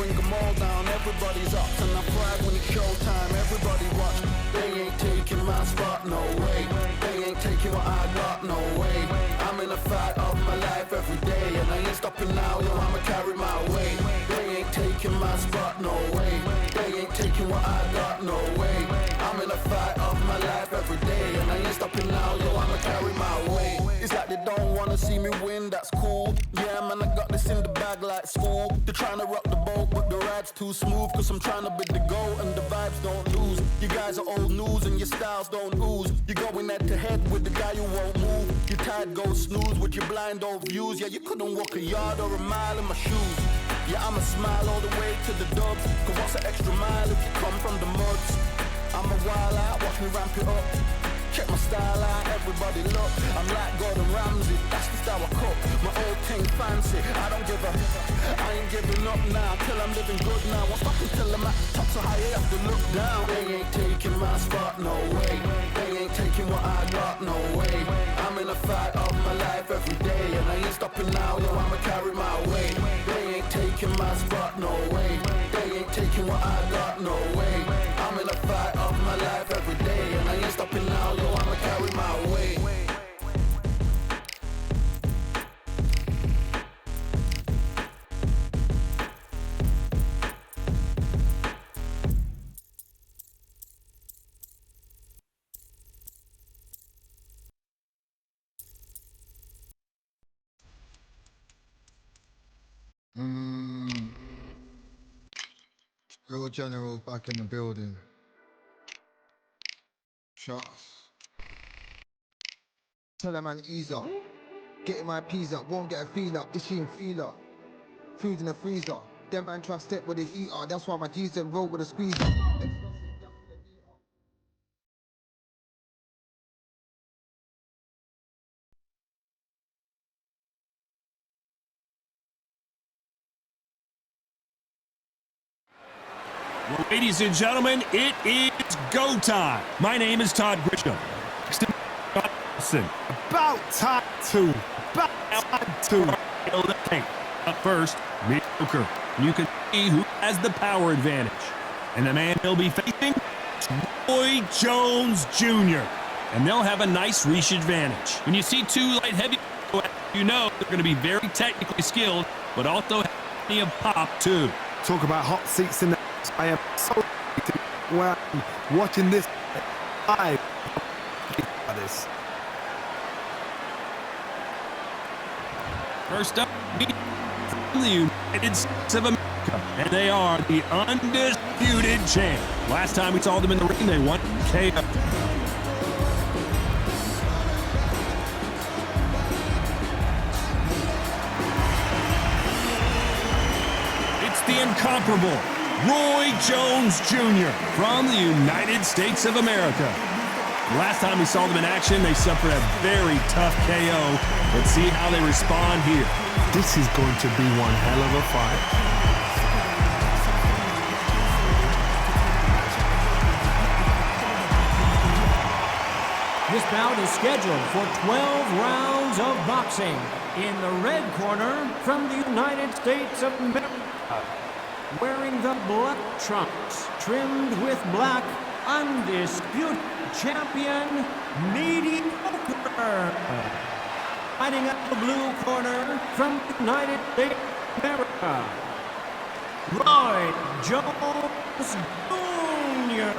bring them all down. Everybody's up and I brag when it's showtime. Everybody watch. They ain't taking my spot, no way. They ain't taking what I got, no way. I'm in a fight of my life every day, and I ain't stopping now, yo, I'ma carry my weight. They ain't taking my spot, no way. They ain't taking what I got, no way. I'm in a fight of my life every day, and I ain't stopping now, yo, I'ma carry my weight. It's like they don't wanna see me win, that's cool. Yeah, man, I got this in the bag like school. They're trying to rock the boat, but the ride's too smooth. Cause I'm trying to bid the goal, and the vibes don't lose. You guys are old news, and your styles don't ooze. You're going head to head with the guy who won't move. Your tide goes snooze with your blind old views. Yeah, you couldn't walk a yard or a mile in my shoes. Yeah, I'ma smile all the way to the dubs. Cause what's an extra mile if you come from the muds? I'm a wild out, watch me ramp it up. Check my style out, everybody look. I'm like Gordon Ramsay, that's the style I cook. My old thing fancy, I don't give a. I ain't giving up now, till I'm living good now. Won't stop until I'm at the top, so high I have to look down. They ain't taking my spot, no way. They ain't taking what I got, no way. I'm in a fight of my life every day, and I ain't stopping now, yo, I'ma carry my weight. They ain't taking my spot, no way. They ain't taking what I got, no way. I'm in a fight of my life every day, and I ain't stopping now, yo, I'ma carry my weight. Real General back in the building. Shots. Tell that man ease up. Getting my peas up, won't get a feel up. Itchy and feel up. Food in the freezer. Them man try to step with the heater. That's why my G's them roll with a squeezer. Well, ladies and gentlemen, it is go time. My name is Todd Grisham. About time to. Up first, mediocre. You can see who has the power advantage. And the man he'll be facing is Roy Jones Jr. And they'll have a nice reach advantage. When you see two light heavy, you know they're going to be very technically skilled, but also have plenty of pop too. Talk about hot seats in the. I am so well watching this live. This. First up, from the United States of America, and they are the Undisputed champ. Last time we saw them in the ring, they won KO. It's the incomparable Roy Jones Jr. from the United States of America. Last time we saw them in action, they suffered a very tough KO. Let's see how they respond here. This is going to be one hell of a fight. This bout is scheduled for 12 rounds of boxing. In the red corner, from the United States of America, wearing the black trunks, trimmed with black, undisputed champion, mediocre. Fighting at the blue corner, from the United States of America, Roy Jones Jr.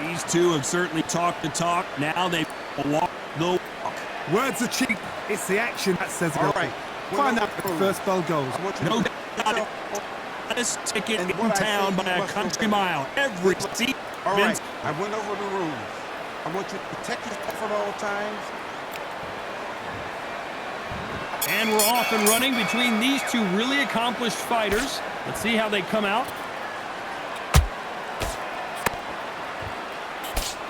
These two have certainly talked the talk. Now they walk the walk. Words are cheap. It's the action that says it all. Right. Find out where the first bell goes. No doubt it. Hottest ticket in town by a country mile. Every seat. All right, I went over the rules. I want you to protect yourself at all times. And we're off and running between these two really accomplished fighters. Let's see how they come out.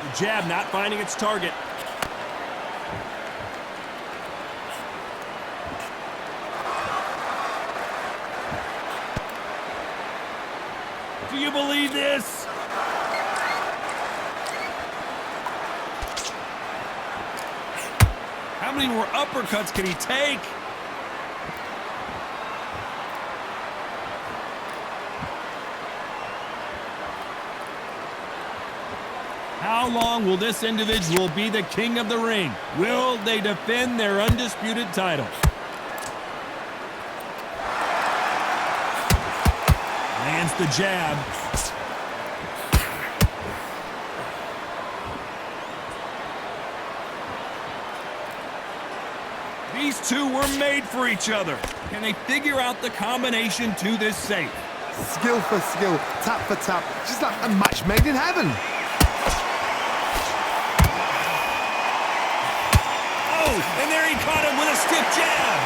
The jab not finding its target. Do you believe this? How many more uppercuts can he take? How long will this individual be the king of the ring? Will they defend their undisputed title? Lands the jab. These two were made for each other. Can they figure out the combination to this safe? Skill for skill, tap for tap, just like a match made in heaven. Oh, and there he caught him with a stiff jab.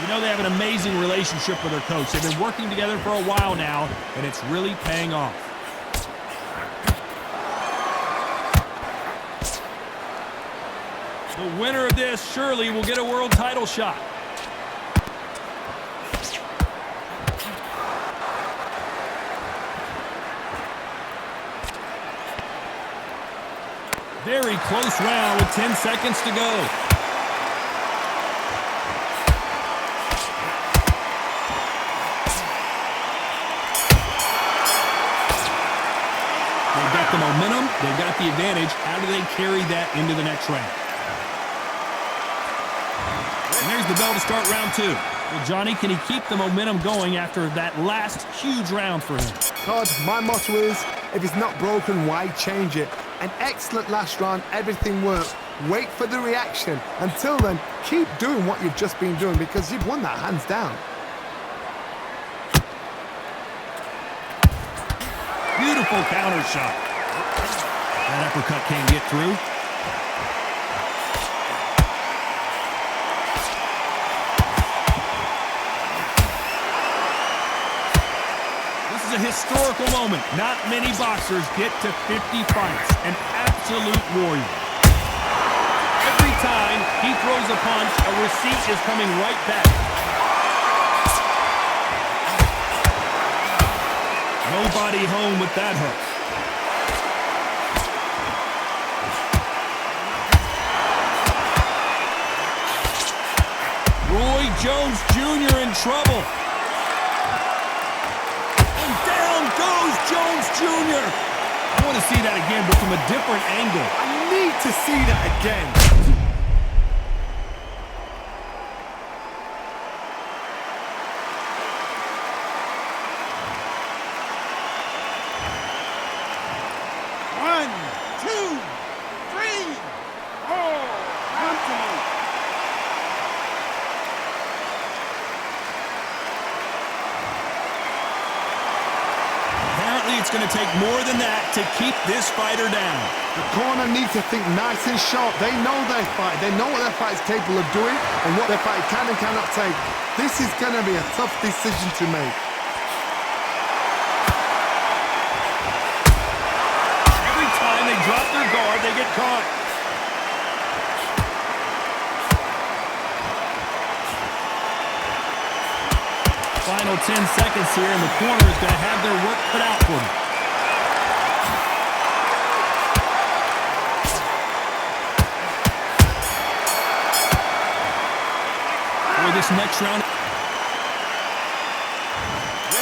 You know they have an amazing relationship with their coach. They've been working together for a while now, and it's really paying off. The winner of this surely will get a world title shot. Very close round with 10 seconds to go. They've got the momentum, they've got the advantage. How do they carry that into the next round? And there's the bell to start round 2. Well, Johnny, can he keep the momentum going after that last huge round for him? Todd, my motto is, if it's not broken, why change it? An excellent last round, everything worked. Wait for the reaction. Until then, keep doing what you've just been doing because you've won that hands down. Beautiful counter shot. That uppercut can't get through. This is a historical moment. Not many boxers get to 50 fights. An absolute warrior. Every time he throws a punch, a receipt is coming right back. Nobody home with that hook. Roy Jones Jr. in trouble. And down goes Jones Jr. I want to see that again, but from a different angle. I need to see that again. It's going to take more than that to keep this fighter down. The corner needs to think nice and sharp. They know their fight. They know what their fight is capable of doing and what their fight can and cannot take. This is going to be a tough decision to make. Every time they drop their guard, they get caught. Final 10 seconds here, and the corner is going to have their work cut out for them. For this next round.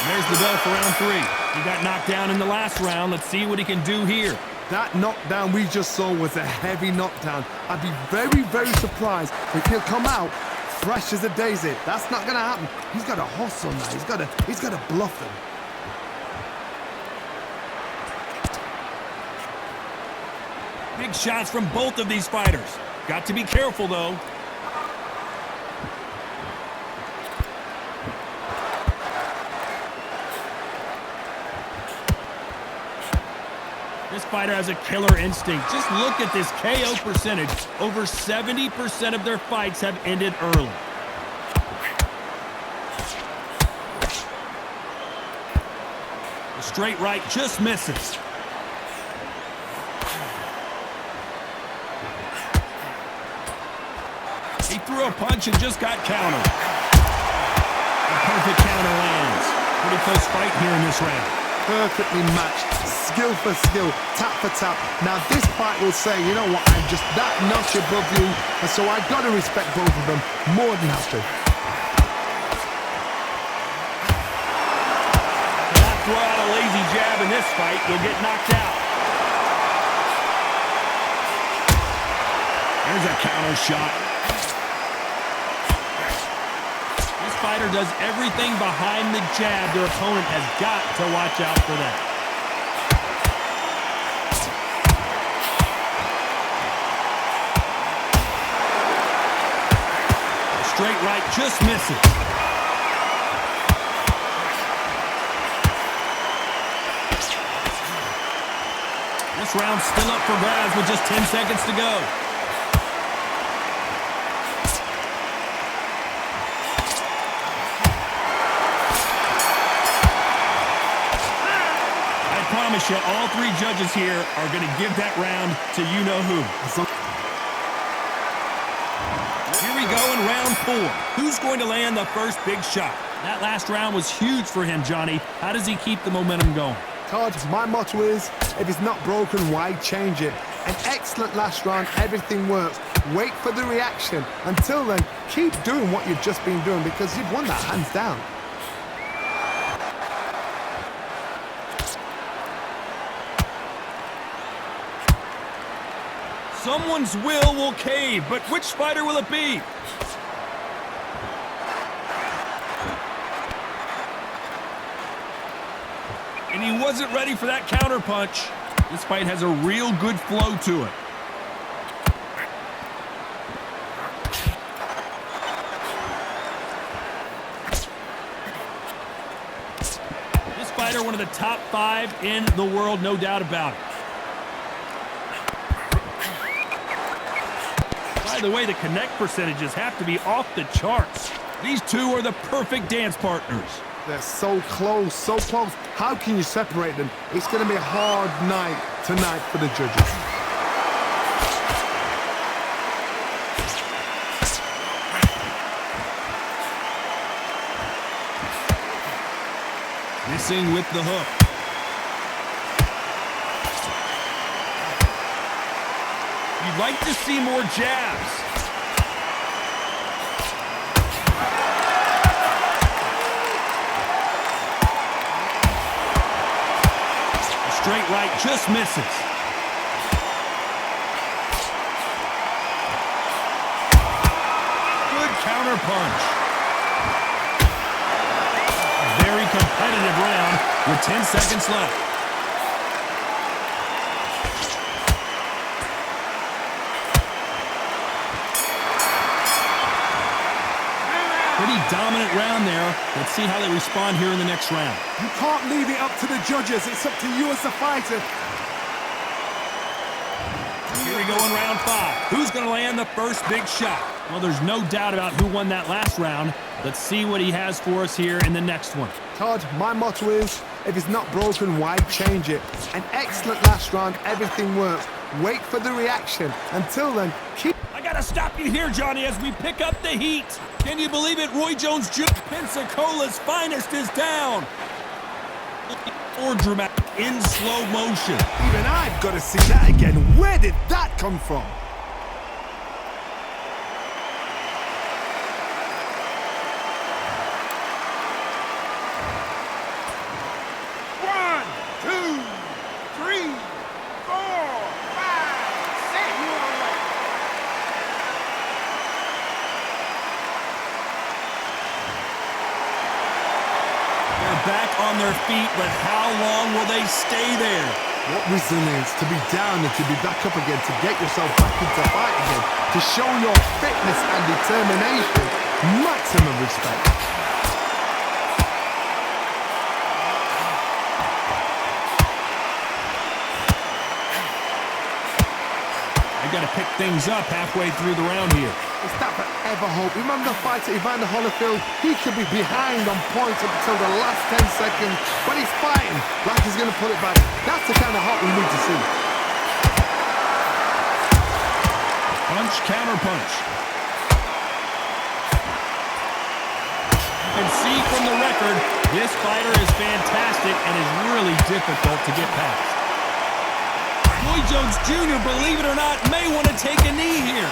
There's the bell for round 3. He got knocked down in the last round. Let's see what he can do here. That knockdown we just saw was a heavy knockdown. I'd be very, very surprised if he'll come out fresh as a daisy. That's not going to happen. He's got to hustle now. He's got to bluff him. Big shots from both of these fighters. Got to be careful, though. This fighter has a killer instinct. Just look at this KO percentage. Over 70% of their fights have ended early. The straight right just misses. He threw a punch and just got countered. A perfect counter lands. Pretty close fight here in this round. perfectly matched, skill for skill, tap for tap. Now this fight will say, you know what, I'm just that notch above you, and so I got to respect both of them more than have to. Throw out a lazy jab in this fight, you'll get knocked out. There's a counter shot. This fighter does everything behind the jab. Their opponent has got to watch out for that. A straight right just misses. This round's still up for grabs with just 10 seconds to go. I promise you, all three judges here are going to give that round to you-know-who. Here we go in round 4. Who's going to land the first big shot? That last round was huge for him, Johnny. How does he keep the momentum going? Todd, my motto is, if it's not broken, why change it? An excellent last round, everything works. Wait for the reaction. Until then, keep doing what you've just been doing because you've won that hands down. Someone's will cave, but which fighter will it be? And he wasn't ready for that counter punch. This fight has a real good flow to it. This fighter, one of the top 5 in the world, no doubt about it. By the way, the connect percentages have to be off the charts. These two are the perfect dance partners. They're so close, so close. How can you separate them? It's going to be a hard night tonight for the judges. Missing with the hook. You'd like to see more jabs. Straight right just misses. Good counter punch. Very competitive round with 10 seconds left. Pretty dominant round there. Let's see how they respond here in the next round. You can't leave it up to the judges. It's up to you as the fighter. Here we go in round 5. Who's going to land the first big shot? Well, there's no doubt about who won that last round. Let's see what he has for us here in the next one. Todd, my motto is, if it's not broken, why change it? An excellent last round, everything works. Wait for the reaction. Until then, keep... I got to stop you here, Johnny, as we pick up the heat. Can you believe it? Roy Jones Jr. Pensacola's finest is down. Or dramatic in slow motion. Even I've got to see that again. Where did that come from? Back on their feet, but how long will they stay there? What resilience to be down and to be back up again, to get yourself back into fight again, to show your fitness and determination. Maximum respect. I got to pick things up halfway through the round here. Is that forever hope? Remember the fighter Evander Holyfield? He could be behind on points up until the last 10 seconds, but he's fighting like he's going to pull it back. That's the kind of hope we need to see. Punch, counter punch. can see from the record, this fighter is fantastic and is really difficult to get past. Roy Jones Jr., believe it or not, may want to take a knee here.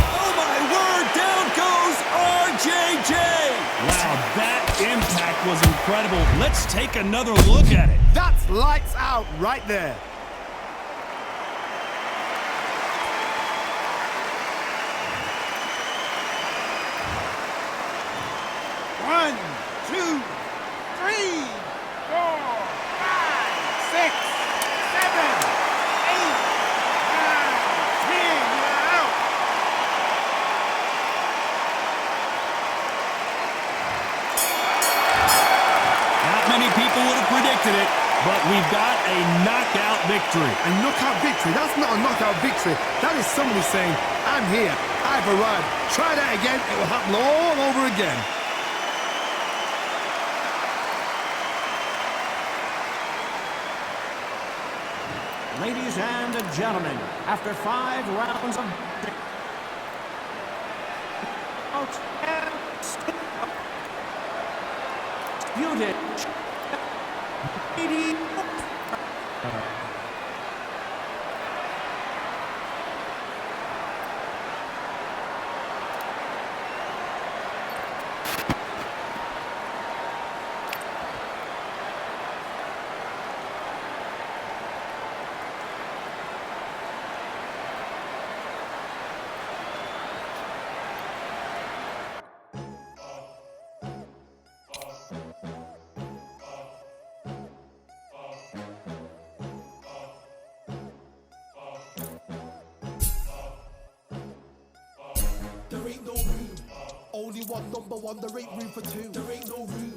Oh my word, down goes RJJ. Wow, that impact was incredible. Let's take another look at it. That's lights out right there. One, two, 3, 4, 5, 6, 7, 8, 9, 10. You're out. Not many people would have predicted it, but we've got a knockout victory. A knockout victory? That's not a knockout victory. That is somebody saying, I'm here, I've arrived. Try that again, it will happen all over again. Ladies and gentlemen, after 5 rounds of Undisputed. There ain't no room. Only one number one, there ain't room for two. There ain't no room.